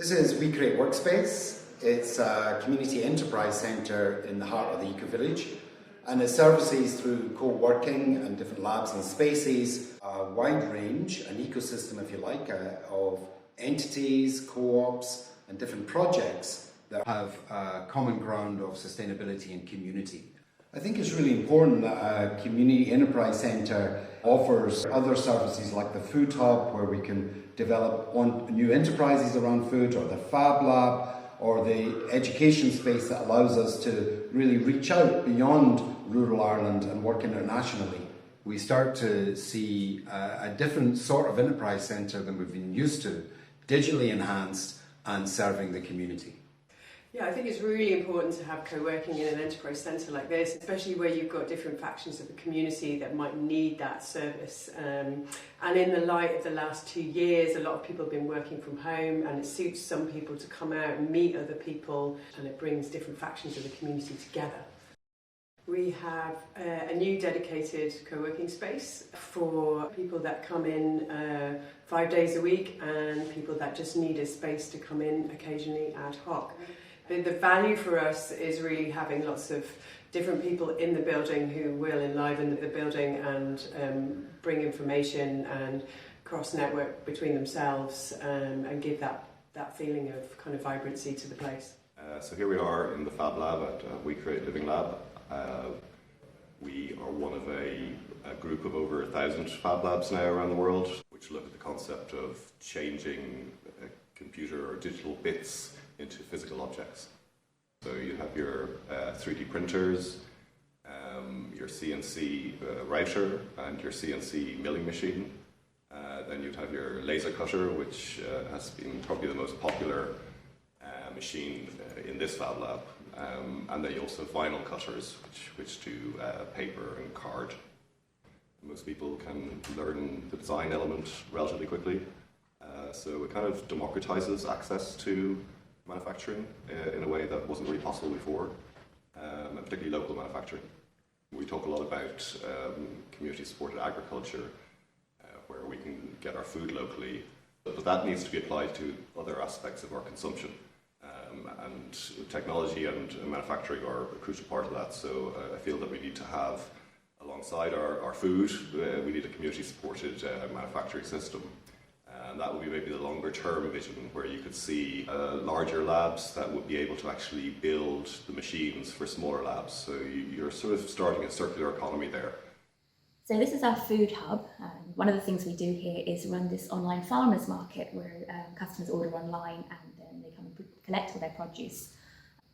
This is WeCreate Workspace. It's a community enterprise centre in the heart of the eco-village, and it services through co-working and different labs and spaces, a wide range, an ecosystem if you like, of entities, co-ops and different projects that have a common ground of sustainability and community. I think it's really important that a community enterprise centre offers other services like the food hub, where we can develop new enterprises around food, or the Fab Lab, or the education space that allows us to really reach out beyond rural Ireland and work internationally. We start to see a different sort of enterprise centre than we've been used to, digitally enhanced and serving the community. Yeah, I think it's really important to have co-working in an enterprise centre like this, especially where you've got different factions of the community that might need that service. And in the light of the last 2 years, a lot of people have been working from home, and it suits some people to come out and meet other people, and it brings different factions of the community together. We have a new dedicated co-working space for people that come in 5 days a week, and people that just need a space to come in occasionally ad hoc. The value for us is really having lots of different people in the building who will enliven the building and bring information and cross-network between themselves, and give that feeling of kind of vibrancy to the place. So here we are in the Fab Lab at WeCreate Living Lab. We are one of a group of over 1,000 Fab Labs now around the world, which look at the concept of changing computer or digital bits into physical objects. So you have your 3D printers, your CNC router and your CNC milling machine. Then you'd have your laser cutter, which has been probably the most popular machine in this Fab Lab. And then you also have vinyl cutters, which do paper and card. Most people can learn the design element relatively quickly. So it kind of democratizes access to manufacturing in a way that wasn't really possible before, and particularly local manufacturing. We talk a lot about community-supported agriculture, where we can get our food locally, but that needs to be applied to other aspects of our consumption. And technology and manufacturing are a crucial part of that, so I feel that we need to have, alongside our food, we need a community-supported manufacturing system. And that would be maybe the longer term vision, where you could see larger labs that would be able to actually build the machines for smaller labs. So you're sort of starting a circular economy there. So this is our food hub. One of the things we do here is run this online farmers market, where customers order online and then they come and collect all their produce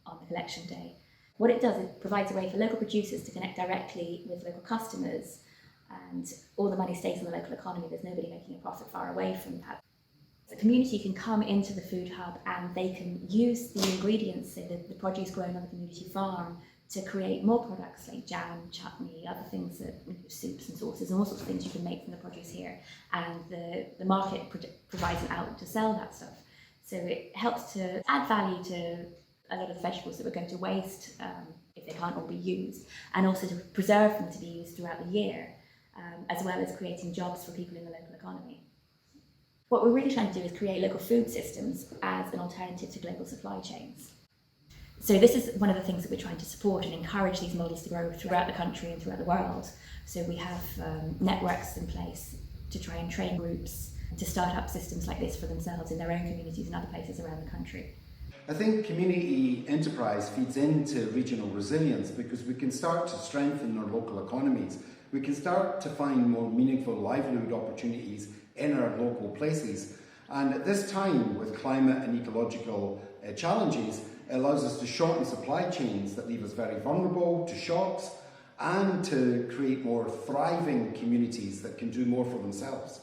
on the collection day. What it does, it provides a way for local producers to connect directly with local customers, and all the money stays in the local economy. There's nobody making a profit far away from that. The community can come into the food hub and they can use the ingredients, so the produce grown on the community farm, to create more products like jam, chutney, other things, that soups and sauces, and all sorts of things you can make from the produce here. And the market provides an outlet to sell that stuff. So it helps to add value to a lot of the vegetables that we're going to waste if they can't all be used, and also to preserve them to be used throughout the year. As well as creating jobs for people in the local economy. What we're really trying to do is create local food systems as an alternative to global supply chains. So this is one of the things that we're trying to support and encourage these models to grow throughout the country and throughout the world. So we have networks in place to try and train groups to start up systems like this for themselves in their own communities and other places around the country. I think community enterprise feeds into regional resilience, because we can start to strengthen our local economies. We can start to find more meaningful livelihood opportunities in our local places. And at this time, with climate and ecological challenges, it allows us to shorten supply chains that leave us very vulnerable to shocks, and to create more thriving communities that can do more for themselves.